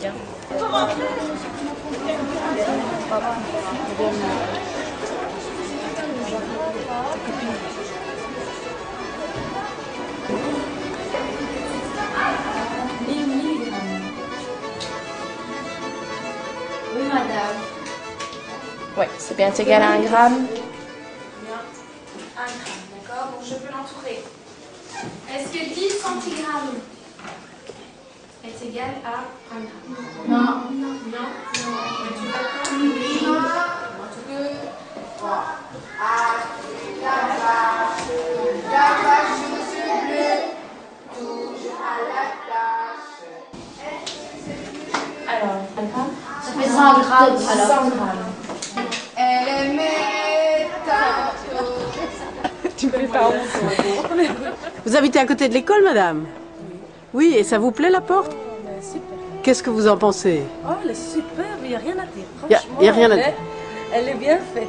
bien. Oui, madame. Oui, c'est bien égal à 1 gramme. Bien. 1 gramme, d'accord? Donc je peux l'entourer. Est-ce que 10 centigrammes est égal à 1 gramme? Non. Non. Non. Es-tu d'accord? Oui. 1, 2, 3. La vache bleue, toujours à la tâche. Alors, 1 gramme. Ça fait 100 grammes. Alors, 100 grammes. Elle aimait tantôt. Tu me pas Vous habitez à côté de l'école, madame? Oui, et ça vous plaît la porte? Super. Qu'est-ce que vous en pensez? Oh, elle est superbe, il n'y a rien à dire. Y a rien à dire. Elle est bien faite.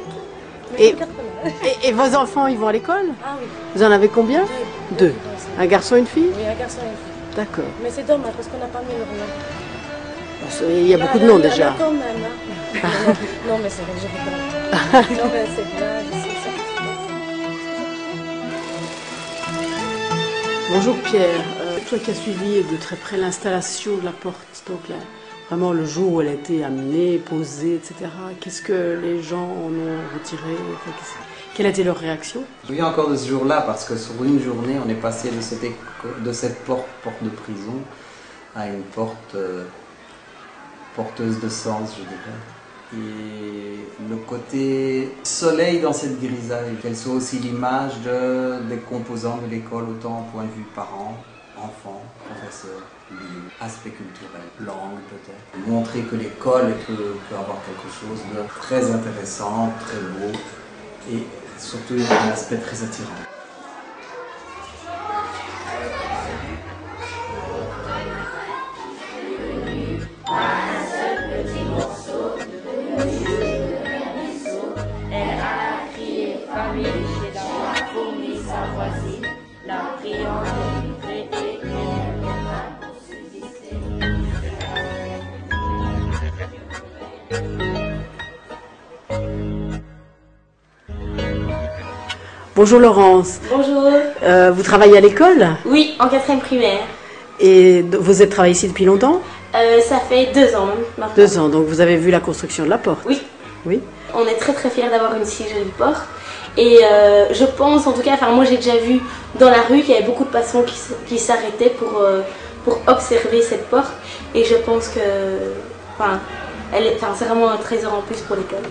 Et vos enfants, ils vont à l'école? Ah oui. Vous en avez combien? Deux. Un garçon et une fille? Oui, un garçon et une fille. D'accord. Mais c'est dommage parce qu'on n'a pas mis le rien. Il y a beaucoup de noms déjà. Quand même, hein. Non, mais c'est vrai que je rigole. Non, mais c'est bien, je sais ça. Bonjour Pierre. Toi qui as suivi de très près l'installation de la porte, donc là, vraiment le jour où elle a été amenée, posée, etc. Qu'est-ce que les gens en ont retiré? Enfin, quelle a été leur réaction? Je me souviens encore de ce jour-là parce que sur une journée, on est passé de cette porte de prison à une porte porteuse de sens, je dirais. Et le côté soleil dans cette grisaille, qu'elle soit aussi l'image des composants de l'école, autant au point de vue parents, enfants, professeurs, lieux, aspect culturel, langue peut-être. Montrer que l'école peut avoir quelque chose de très intéressant, très beau et surtout un aspect très attirant. Bonjour Laurence. Bonjour. Vous travaillez à l'école? Oui, en 4e primaire. Et vous êtes travaillé ici depuis longtemps? Ça fait 2 ans maintenant. 2 ans, donc vous avez vu la construction de la porte? Oui. Oui. On est très très fiers d'avoir une si jolie porte. Et je pense, en tout cas, enfin moi j'ai déjà vu dans la rue qu'il y avait beaucoup de passants qui s'arrêtaient pour observer cette porte. Et je pense que c'est vraiment un trésor en plus pour l'école.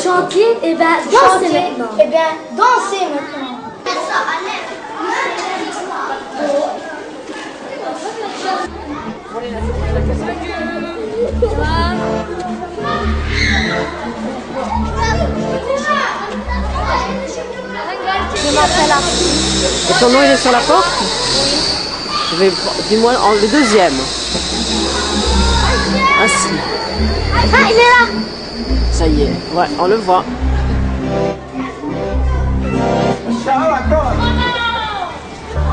Chantier, et ben dansez maintenant. Et bien dansez maintenant. Je m'appelle Arthur. Et ton nom il est sur la porte? Oui. Dis-moi le deuxième. Ainsi. Ah, il est là. Ça y est, ouais, on le voit.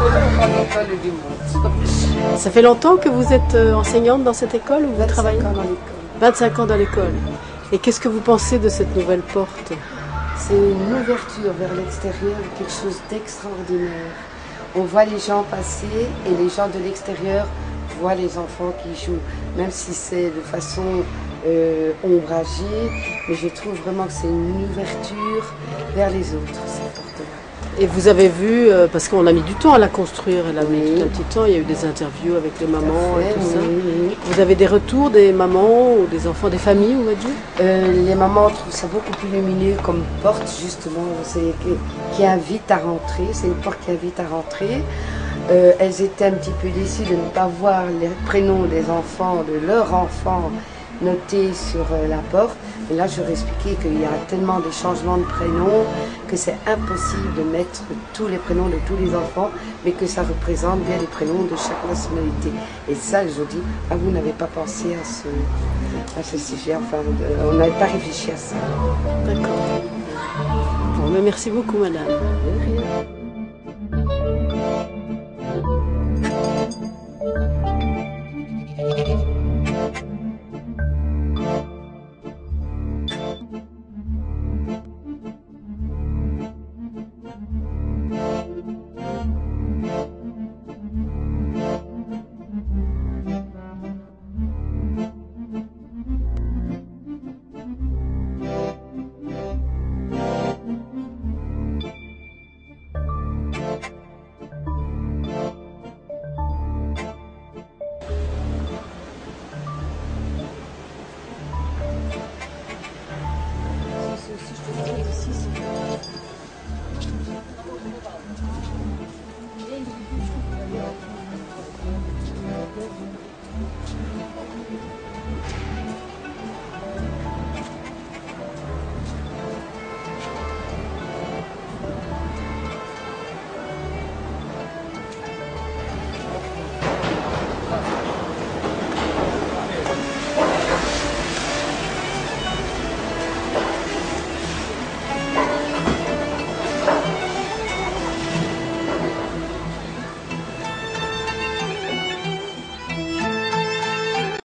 l'école du monde. Ça fait longtemps que vous êtes enseignante dans cette école ou vous 25 travaillez ans dans l'école. 25 ans dans l'école. Et qu'est-ce que vous pensez de cette nouvelle porte? C'est une ouverture vers l'extérieur, quelque chose d'extraordinaire. On voit les gens passer et les gens de l'extérieur voient les enfants qui jouent, même si c'est de façon ombragée, mais je trouve vraiment que c'est une ouverture vers les autres, cette porte-là. Et vous avez vu, parce qu'on a mis du temps à la construire, elle a mis Oui. tout un petit temps, il y a eu des interviews avec les mamans et tout ça. Oui. Vous avez des retours des mamans ou des enfants, des familles, on va dire? Les mamans trouvent ça beaucoup plus lumineux comme porte, justement, qui invite à rentrer. C'est une porte qui invite à rentrer. Elles étaient un petit peu déçues de ne pas voir les prénoms des enfants, de leurs enfants, notés sur la porte. Et là, je leur ai expliqué qu'il y a tellement de changements de prénoms que c'est impossible de mettre tous les prénoms de tous les enfants, mais que ça représente bien les prénoms de chaque nationalité. Et ça, je dis, ah, vous n'avez pas pensé à ce sujet, enfin, on n'avait pas réfléchi à ça. D'accord. Bon, mais merci beaucoup, madame.